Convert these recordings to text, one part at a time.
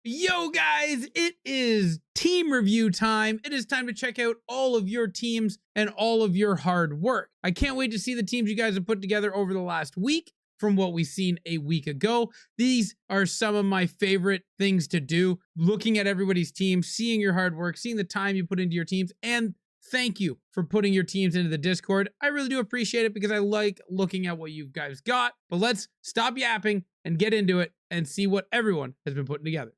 Yo guys, it is team review time. It is time to check out all of your teams and all of your hard work. I can't wait to see the teams you guys have put together over the last week from what we've seen a week ago. These are some of my favorite things to do, looking at everybody's team, seeing your hard work, seeing the time you put into your teams, and thank you for putting your teams into the Discord. I really do appreciate it because I like looking at what you guys got. But let's stop yapping and get into it and see what everyone has been putting together.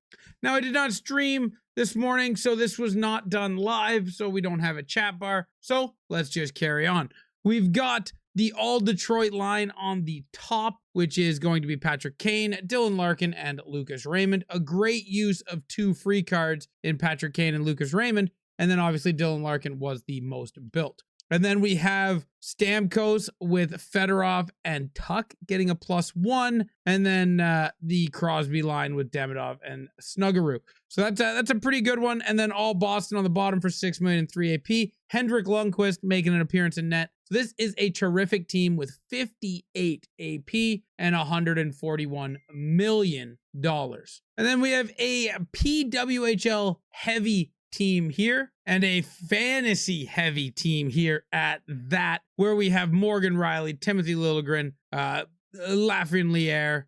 Now, I did not stream this morning, so this was not done live, so we don't have a chat bar. So let's just carry on. We've got the all Detroit line on the top, which is going to be Patrick Kane, Dylan Larkin, and Lucas Raymond. A great use of 2 free cards in Patrick Kane and Lucas Raymond. And then obviously Dylan Larkin was the most built. And then we have Stamkos with Fedorov and Tuck getting a +1. And then the Crosby line with Demidov and Snuggeroo. So that's a pretty good one. And then all Boston on the bottom for $6 million and 3 AP. Hendrik Lundqvist making an appearance in net. So this is a terrific team with 58 AP and $141 million. And then we have a PWHL heavy team here and a fantasy heavy team here at that, where we have Morgan Rielly, Timothy Liljegren, Lafreniere,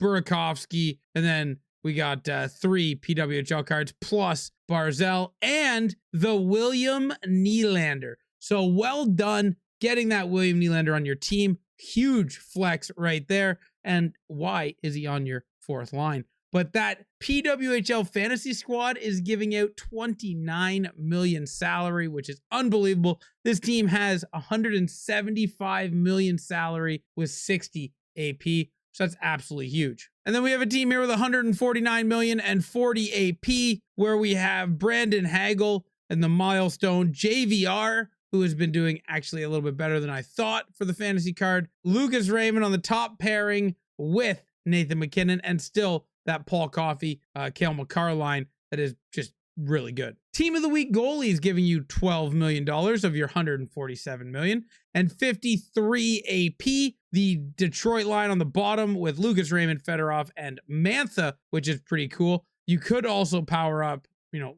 Burakovsky, and then we got 3 PWHL cards plus Barzell and the William Nylander. So well done getting that William Nylander on your team. Huge flex right there. And why is he on your 4th line? But that PWHL fantasy squad is giving out $29 million salary, which is unbelievable. This team has $175 million salary with 60 AP. So that's absolutely huge. And then we have a team here with $149 million and 40 AP, where we have Brandon Hagel and the milestone JVR, who has been doing actually a little bit better than I thought for the fantasy card. Lucas Raymond on the top pairing with Nathan McKinnon, and still that Paul Coffey, Cale Makar line that is just really good. Team of the week goalie is giving you $12 million of your $147 million and 53 AP. The Detroit line on the bottom with Lucas Raymond, Fedorov, and Mantha, which is pretty cool. You could also power up,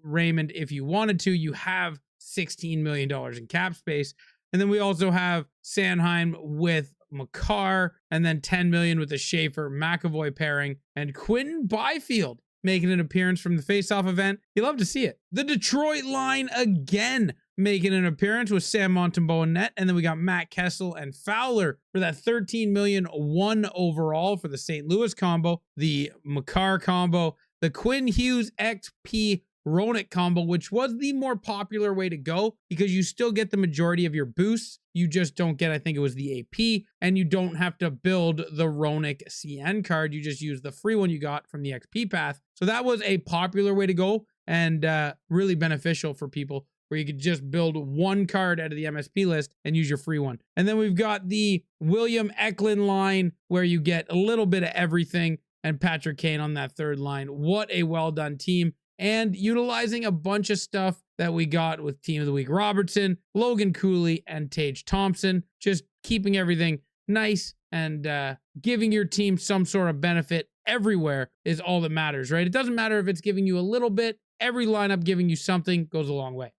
Raymond if you wanted to. You have $16 million in cap space. And then we also have Sanheim with Makar, and then $10 million with the Schaefer McAvoy pairing, and Quentin Byfield making an appearance from the face-off event. You love to see it. The Detroit line again making an appearance with Sam Montembeau in net, and then we got Matt Kessel and Fowler for that $13 million 1 overall for the St. Louis combo, the Makar combo, the Quinn Hughes XP Roenick combo, which was the more popular way to go because you still get the majority of your boosts. You just don't get, I think it was the AP, and you don't have to build the Roenick CN card. You just use the free one you got from the XP path. So that was a popular way to go and really beneficial for people, where you could just build one card out of the MSP list and use your free one. And then we've got the William Eklund line, where you get a little bit of everything, and Patrick Kane on that 3rd line. What a well done team. And utilizing a bunch of stuff that we got with Team of the Week Robertson, Logan Cooley, and Tage Thompson. Just keeping everything nice and giving your team some sort of benefit everywhere is all that matters, right? It doesn't matter if it's giving you a little bit. Every lineup giving you something goes a long way.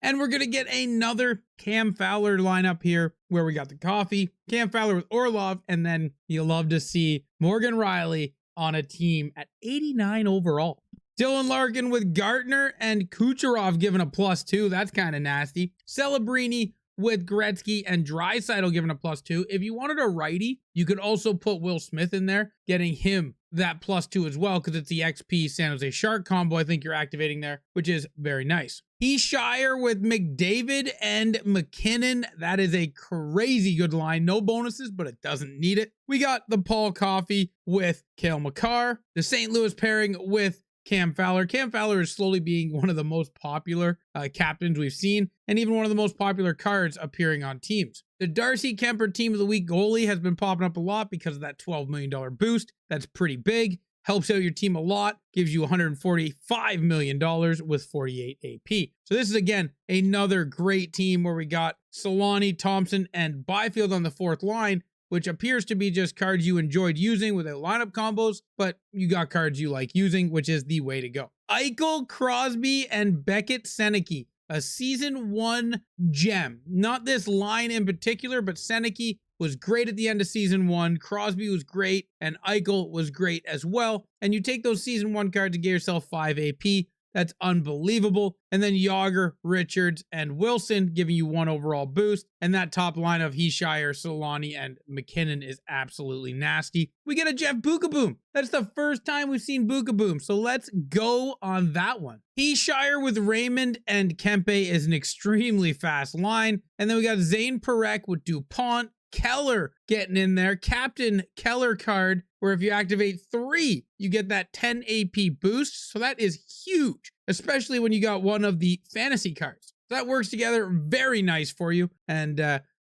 And we're going to get another Cam Fowler lineup here, where we got the coffee, Cam Fowler with Orlov, and then you'll love to see Morgan Rielly on a team at 89 overall. Dylan Larkin with Gartner and Kucherov given a +2. That's kind of nasty. Celebrini with Gretzky and Draisaitl given a +2. If you wanted a righty, you could also put Will Smith in there, getting him that +2 as well, because it's the XP San Jose Shark combo I think you're activating there, which is very nice. Shire with McDavid and McKinnon. That is a crazy good line. No bonuses, but it doesn't need it. We got the Paul Coffey with Cale Makar. The St. Louis pairing with Cam Fowler. Cam Fowler is slowly being one of the most popular captains we've seen, and even one of the most popular cards appearing on teams. The Darcy Kemper Team of the Week goalie has been popping up a lot because of that $12 million boost. That's pretty big. Helps out your team a lot. Gives you $145 million with 48 AP. So this is, again, another great team where we got Solani, Thompson, and Byfield on the 4th line. which appears to be just cards you enjoyed using without lineup combos, but you got cards you like using, which is the way to go. Eichel, Crosby, and Beckett Seneke, a season 1 gem. Not this line in particular, but Seneke was great at the end of season 1. Crosby was great, and Eichel was great as well. And you take those season 1 cards and get yourself 5 AP. That's unbelievable. And then Yager, Richards, and Wilson giving you 1 overall boost. And that top line of Heeshire, Solani, and McKinnon is absolutely nasty. We get a Jeff Bukaboom. That's the first time we've seen Bukaboom. So let's go on that one. Heeshire with Raymond and Kempe is an extremely fast line. And then we got Zane Parekh with DuPont. Keller getting in there. Captain Keller card, where if you activate 3, you get that 10 AP boost. So that is huge, especially when you got one of the fantasy cards. So that works together very nice for you, and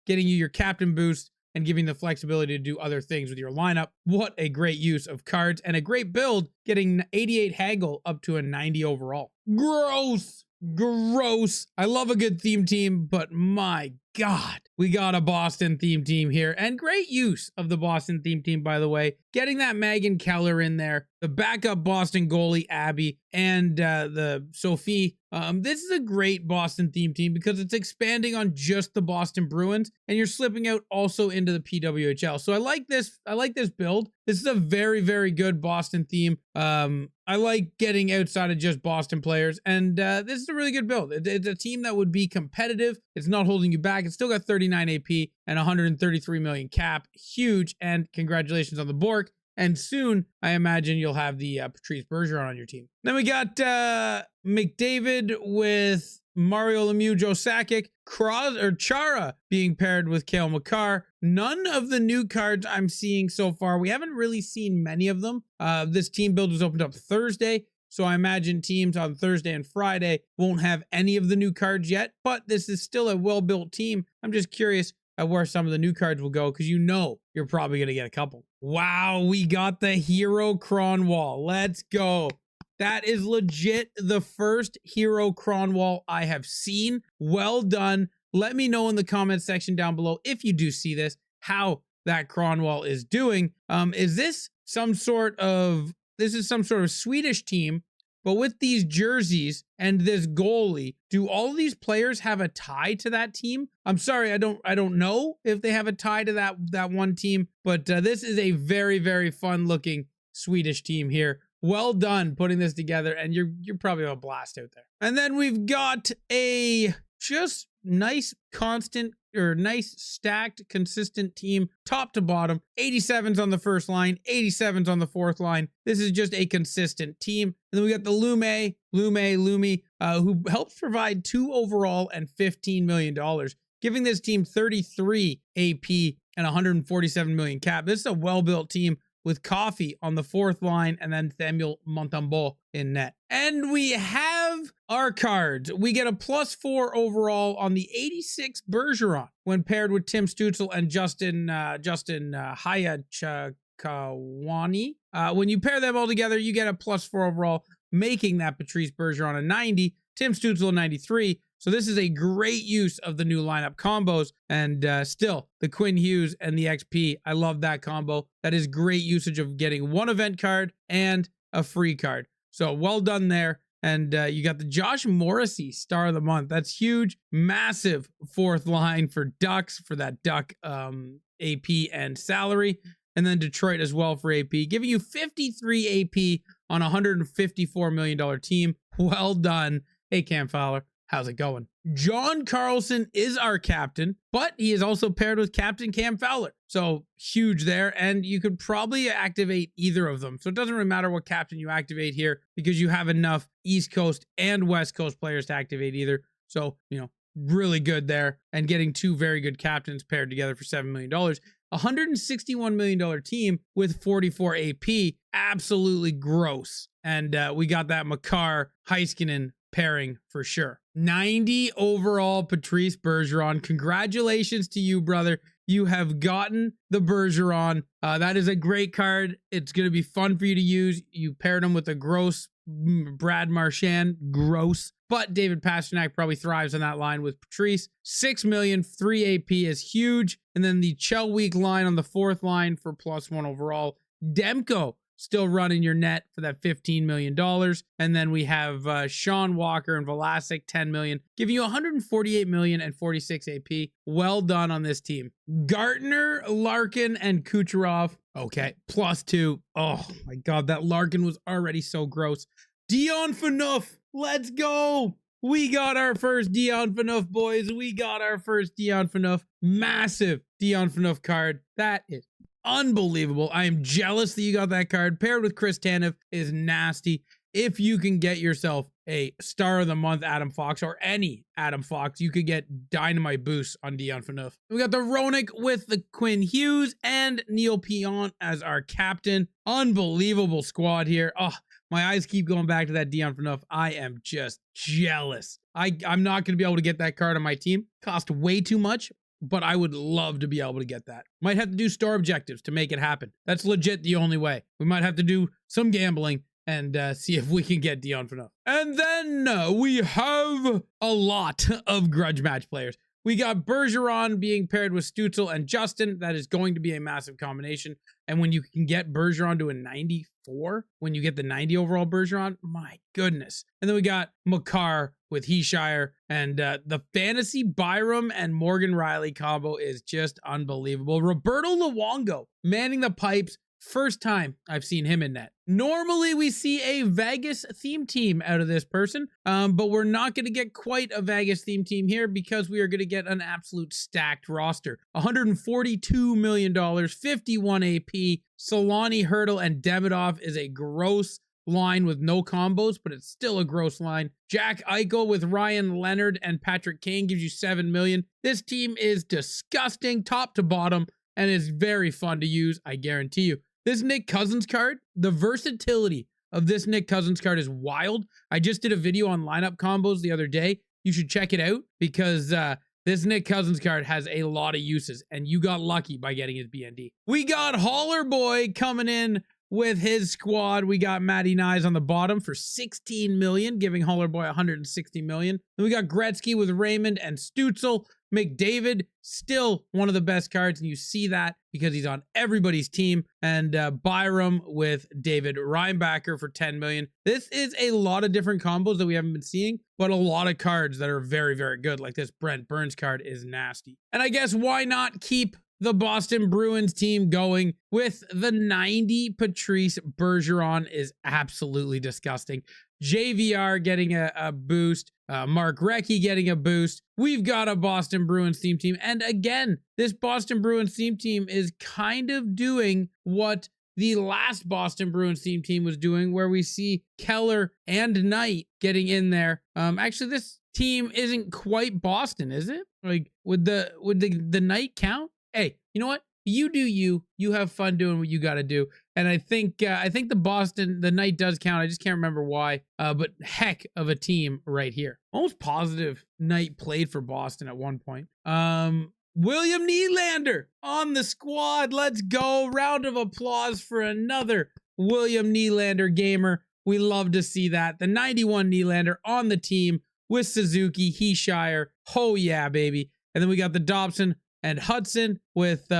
getting you your captain boost and giving the flexibility to do other things with your lineup. What a great use of cards, and a great build, getting 88 haggle up to a 90 overall. Gross. I love a good theme team, but my God, we got a Boston theme team here, and great use of the Boston theme team, by the way. Getting that Megan Keller in there, the backup Boston goalie, Abby, and the Sophie. This is a great Boston theme team because it's expanding on just the Boston Bruins, and you're slipping out also into the PWHL. So I like this build. This is a very, very good Boston theme. I like getting outside of just Boston players, and this is a really good build. It's a team that would be competitive. It's not holding you back. It's still got 39 AP and 133 million cap. Huge, and congratulations on the Bork. And soon, I imagine you'll have the Patrice Bergeron on your team. Then we got McDavid with Mario Lemieux, Joe Sakic, Chara being paired with Cale Makar. None of the new cards I'm seeing so far. We haven't really seen many of them. This team build was opened up Thursday, so I imagine teams on Thursday and Friday won't have any of the new cards yet, but this is still a well-built team. I'm just curious at where some of the new cards will go, because you know you're probably going to get a couple. Wow, we got the Hero Cronwall. Let's go. That is legit the first Hero Cronwall I have seen. Well done. Let me know in the comments section down below, if you do see this, how that Cronwall is doing. Is this some sort of Swedish team, but with these jerseys and this goalie? Do all of these players have a tie to that team? I'm sorry, I don't know if they have a tie to that one team, but this is a very, very fun looking Swedish team here. Well done putting this together, and you're probably a blast out there. And then we've got a just nice stacked, consistent team, top to bottom. 87s on the first line, 87s on the fourth line. This is just a consistent team. And then we got the Lumi, who helps provide 2 overall and $15 million, giving this team 33 AP and 147 million cap. This is a well-built team with Coffee on the fourth line, and then Samuel Montembeault in net. And we have our cards. We get a +4 overall on the 86 Bergeron when paired with Tim Stützle and Justin Hayachakawani. When you pair them all together, you get a +4 overall, making that Patrice Bergeron a 90, Tim Stützle a 93. So this is a great use of the new lineup combos, and still the Quinn Hughes and the XP. I love that combo. That is great usage of getting 1 event card and a free card. So well done there. And you got the Josh Morrissey Star of the Month. That's huge. Massive fourth line for Ducks, for that Duck AP and salary. And then Detroit as well for AP, giving you 53 AP on a $154 million team. Well done. Hey, Cam Fowler. How's it going? John Carlson is our captain, but he is also paired with Captain Cam Fowler. So huge there, and you could probably activate either of them. So it doesn't really matter what captain you activate here, because you have enough East Coast and West Coast players to activate either. So, really good there, and getting 2 very good captains paired together for $7 million. $161 million team with 44 AP. Absolutely gross. And we got that Makar Heiskanen pairing for sure. 90 overall Patrice Bergeron. Congratulations to you, brother. You have gotten the Bergeron. That is a great card. It's going to be fun for you to use. You paired him with a gross Brad Marchand, gross. But David Pastrnak probably thrives on that line with Patrice. 6 million, 3 AP is huge. And then the Chelweek line on the fourth line for +1 overall. Demko still running your net for that $15 million. And then we have Sean Walker and Vlasic, 10 million, giving you 148 million and 46 AP. Well done on this team. Gartner, Larkin, and Kucherov. Okay, +2. Oh my God, that Larkin was already so gross. Dion Phaneuf, let's go. We got our first Dion Phaneuf, boys. We got our first Dion Phaneuf. Massive Dion Phaneuf card. That is unbelievable. I am jealous that you got that card. Paired with Chris Tanev is nasty. If you can get yourself a Star of the Month Adam Fox or any Adam Fox, you could get dynamite boosts on Dion Phaneuf. We got the Roenick with the Quinn Hughes and Neil Pion as our captain. Unbelievable squad here. Oh, my eyes keep going back to that Dion Phaneuf. I am just jealous. I'm not going to be able to get that card on my team. Cost way too much, but I would love to be able to get that. Might have to do store objectives to make it happen. That's legit the only way. We might have to do some gambling and see if we can get Dion Phaneuf. And then we have a lot of grudge match players. We got Bergeron being paired with Stützle and Justin. That is going to be a massive combination. And when you can get Bergeron to a 94, when you get the 90 overall Bergeron, my goodness. And then we got Makar with Heeshire. And the fantasy Byram and Morgan Riley combo is just unbelievable. Roberto Luongo manning the pipes. First time I've seen him in net. Normally we see a Vegas theme team out of this person, but we're not going to get quite a Vegas theme team here because we are going to get an absolute stacked roster. $142 million, 51 AP. Solani, Hurdle, and Demidov is a gross line with no combos, but it's still a gross line. Jack Eichel with Ryan Leonard and Patrick Kane gives you 7 million. This team is disgusting top to bottom and is very fun to use, I guarantee you. This Nick Cousins card, the versatility of this Nick Cousins card is wild. I just did a video on lineup combos the other day. You should check it out because this Nick Cousins card has a lot of uses, and you got lucky by getting his BND. We got Holler Boy coming in with his squad. We got Matty Nyes on the bottom for 16 million, giving Holler Boy 160 million. Then we got Gretzky with Raymond and Stützle. McDavid, still one of the best cards, and you see that because he's on everybody's team. And Byram with David Reinbacher for 10 million. This is a lot of different combos that we haven't been seeing, but a lot of cards that are very, very good. Like this Brent Burns card is nasty. And I guess why not keep the Boston Bruins team going with the 90 Patrice Bergeron is absolutely disgusting. JVR getting a boost. Mark Recchi getting a boost. We've got a Boston Bruins theme team. And again, this Boston Bruins theme team is kind of doing what the last Boston Bruins theme team was doing, where we see Keller and Knight getting in there. Actually, this team isn't quite Boston, is it? Like, would the Knight count? Hey, you know what? You do you. You have fun doing what you got to do. And I think the Knight does count. I just can't remember why. But heck of a team right here. Almost positive Knight played for Boston at one point. William Nylander on the squad. Let's go. Round of applause for another William Nylander gamer. We love to see that. The 91 Nylander on the team with Suzuki, Heeshire. Oh yeah, baby. And then we got the Dobson and Hudson with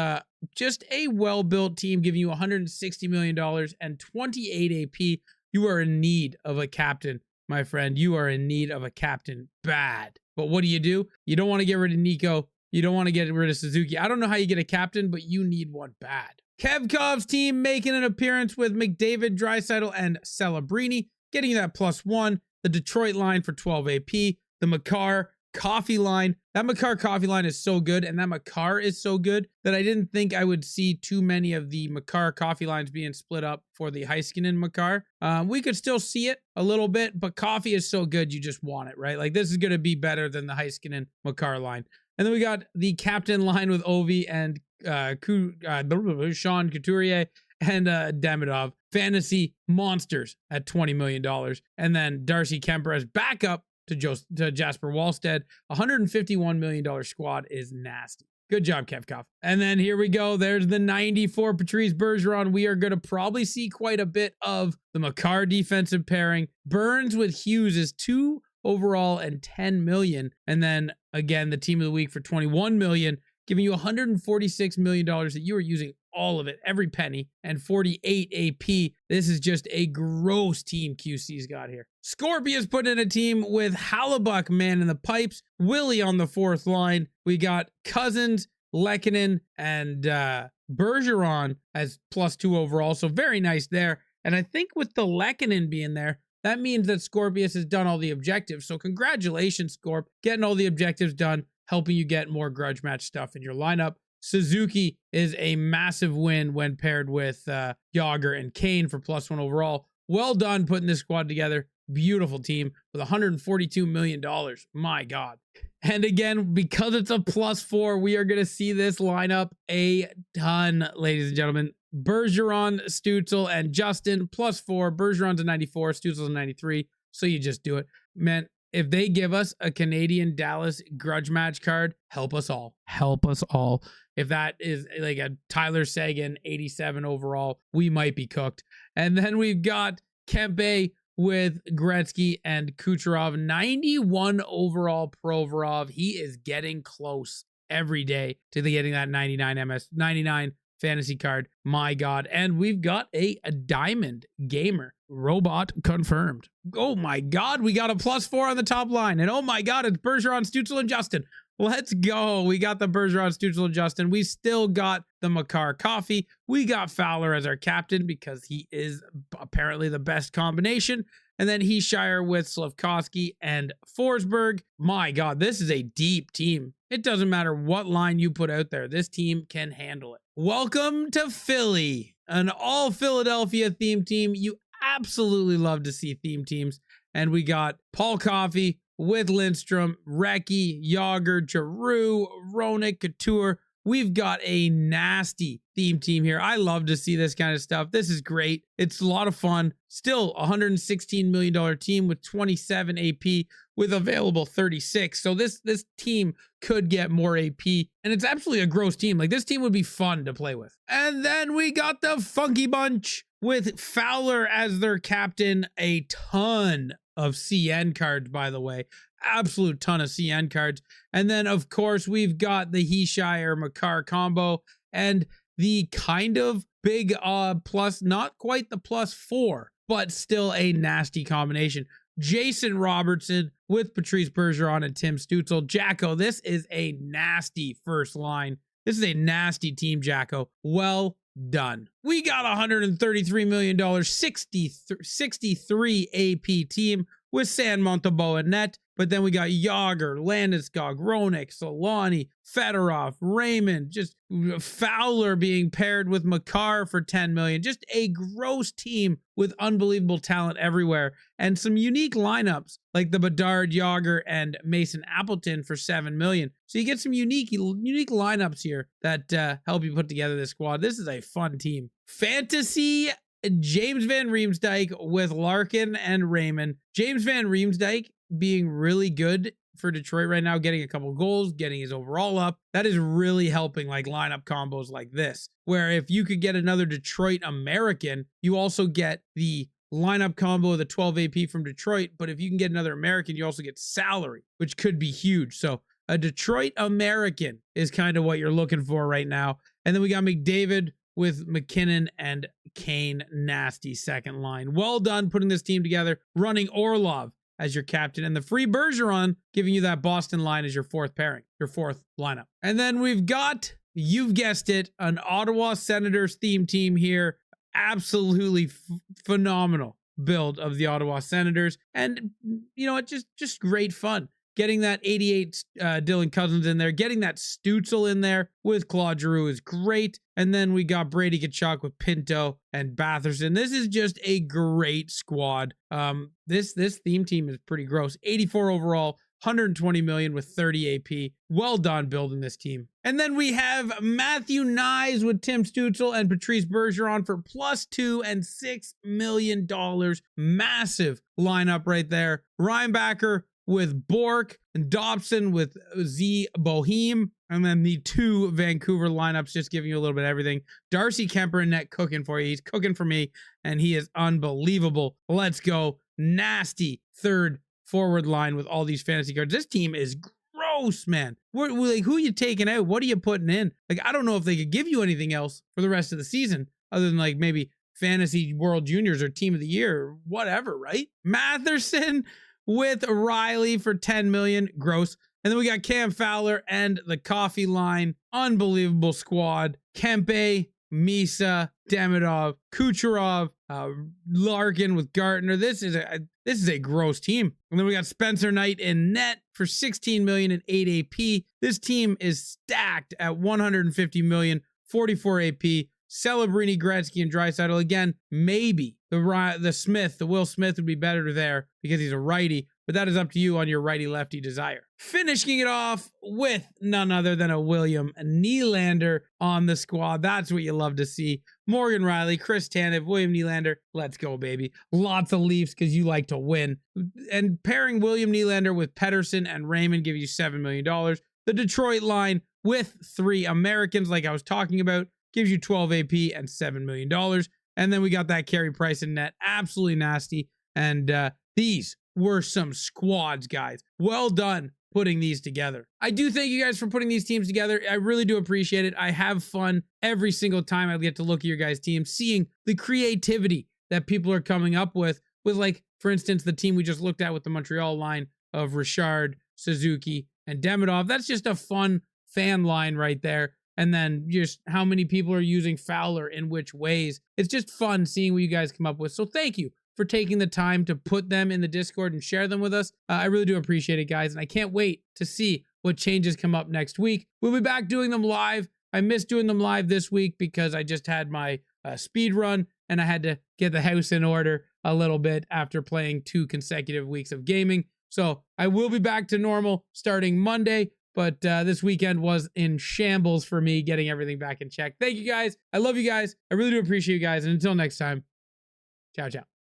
just a well-built team giving you $160 million and 28 AP. You are in need of a captain, my friend. You are in need of a captain bad. But what do? You don't want to get rid of Nico. You don't want to get rid of Suzuki. I don't know how you get a captain, but you need one bad. Kevkov's team making an appearance with McDavid, Draisaitl, and Celebrini, getting you that +1. The Detroit line for 12 AP. The Makar Coffee line. That Makar Coffee line is so good, and that Makar is so good that I didn't think I would see too many of the Makar Coffee lines being split up for the Heiskanen Makar. We could still see it a little bit, but Coffee is so good, you just want it, right? Like, this is going to be better than the Heiskanen Makar line. And then we got the captain line with Ovi and Sean Couturier and Demidov. Fantasy monsters at $20 million. And then Darcy Kemper as backup to Jasper Wallstead. $151 million squad is nasty. Good job, Kevkov. And then here we go. There's the 94 Patrice Bergeron. We are going to probably see quite a bit of the Makar defensive pairing. Burns with Hughes is 2 overall and 10 million. And then again, the team of the week for 21 million, giving you $146 million that you are using all of it, every penny, and 48 AP. This is just a gross team QC's got here. Scorpius put in a team with Hallebuck, man in the pipes, Willie on the fourth line. We got Cousins, Lehkonen, and Bergeron as +2 overall, so very nice there. And I think with the Lehkonen being there, that means that Scorpius has done all the objectives. So congratulations, Scorp, getting all the objectives done, helping you get more grudge match stuff in your lineup. Suzuki is a massive win when paired with Yager and Kane for +1 overall. Well done putting this squad together. Beautiful team with $142 million. My God. And again, because it's a +4, we are going to see this lineup a ton, ladies and gentlemen. Bergeron, Stützle, and Justin +4. Bergeron's a 94, Stützle's a 93. So you just do it. Man, if they give us a Canadian Dallas grudge match card, help us all. Help us all. If that is like a Tyler Seguin 87 overall, we might be cooked. And then we've got Kempe with Gretzky and Kucherov, 91 overall Provorov. He is getting close every day to getting that 99 fantasy card. My God. And we've got a diamond gamer robot confirmed. Oh my God, we got a +4 on the top line. And oh my God, it's Bergeron, Stützle, and Justin. Let's go. We got the Bergeron, Stützle, and Justin. We still got the Makar Coffee. We got Fowler as our captain because he is apparently the best combination. And then Heeshire with Slavkovsky and Forsberg. My God, this is a deep team. It doesn't matter what line you put out there. This team can handle it. Welcome to Philly, an all Philadelphia theme team. You absolutely love to see theme teams. And we got Paul Coffey with Lindstrom, Recchi, Yager, Giroux, Roenick, Couture. We've got a nasty theme team here. I love to see this kind of stuff. This is great. It's a lot of fun. Still a $116 million team with 27 AP with available 36. So this team could get more AP, and it's absolutely a gross team. Like, this team would be fun to play with. And then we got the Funky Bunch with Fowler as their captain. A ton of CN cards, by the way. Absolute ton of CN cards. And then, of course, we've got the Heeshire Makar combo and the kind of big plus, not quite the +4, but still a nasty combination. Jason Robertson with Patrice Bergeron and Tim Stützle. Jacko, this is a nasty first line. This is a nasty team, Jacko. Well done. We got $133 million, 63 AP team with San Montalbo and net. But then we got Yager, Landeskog, Roenick, Solani, Fedorov, Raymond, just Fowler being paired with Makar for 10 million. Just a gross team with unbelievable talent everywhere. And some unique lineups like the Bedard, Yager, and Mason Appleton for 7 million. So you get some unique lineups here that help you put together this squad. This is a fun team. Fantasy James Van Riemsdyk with Larkin and Raymond. James Van Riemsdyk being really good for Detroit right now, getting a couple goals, getting his overall up. That is really helping like lineup combos like this, where if you could get another Detroit American, you also get the lineup combo of the 12 AP from Detroit. But if you can get another American, you also get salary, which could be huge. So a Detroit American is kind of what you're looking for right now. And then we got McDavid with McKinnon and Kane. Nasty second line. Well done putting this team together, running Orlov as your captain, and the free Bergeron giving you that Boston line as your fourth pairing, your fourth lineup. And then we've got, you've guessed it, an Ottawa Senators theme team here. Absolutely phenomenal build of the Ottawa Senators. And you know, it's just great fun. Getting that 88 Dylan Cousins in there, getting that Stützle in there with Claude Giroux is great. And then we got Brady Tkachuk with Pinto and Batherson. This is just a great squad. This theme team is pretty gross. 84 overall, 120 million with 30 AP. Well done building this team. And then we have Matthew Nyes with Tim Stützle and Patrice Bergeron for +2 and $6 million. Massive lineup right there. Reinbacher with Bork, and Dobson with Z Boheim, and then the 2 Vancouver lineups just giving you a little bit of everything. Darcy Kemper in net cooking for you. He's cooking for me, and he is unbelievable. Let's go. Nasty third forward line with all these fantasy cards. This team is gross, man. Like, who are you taking out? What are you putting in? Like, I don't know if they could give you anything else for the rest of the season other than like maybe Fantasy World Juniors or Team of the Year or whatever, right? Matherson with Riley for 10 million. Gross. And then we got Cam Fowler and the coffee line. Unbelievable squad. Kempe, Misa, Demidov, Kucherov, Larkin with Gartner. This is a gross team. And then we got Spencer Knight in net for 16 million and 8 AP. This team is stacked at 150 million, 44 AP. Celebrini, Gretzky, and Draisaitl. Again, maybe the Will Smith would be better there because he's a righty, but that is up to you on your righty-lefty desire. Finishing it off with none other than a William Nylander on the squad. That's what you love to see. Morgan Riley, Chris Tanev, William Nylander. Let's go, baby. Lots of Leafs because you like to win. And pairing William Nylander with Pettersson and Raymond give you $7 million. The Detroit line with 3 Americans, like I was talking about, gives you 12 AP and $7 million. And then we got that Carey Price in net. Absolutely nasty. And these were some squads, guys. Well done putting these together. I do thank you guys for putting these teams together. I really do appreciate it. I have fun every single time I get to look at your guys' teams, seeing the creativity that people are coming up with like, for instance, the team we just looked at with the Montreal line of Richard, Suzuki, and Demidov. That's just a fun fan line right there. And then just how many people are using Fowler in which ways. It's just fun seeing what you guys come up with. So thank you for taking the time to put them in the Discord and share them with us. I really do appreciate it, guys. And I can't wait to see what changes come up next week. We'll be back doing them live. I missed doing them live this week because I just had my speed run and I had to get the house in order a little bit after playing 2 consecutive weeks of gaming. So I will be back to normal starting Monday. But this weekend was in shambles for me getting everything back in check. Thank you guys. I love you guys. I really do appreciate you guys. And until next time, ciao, ciao.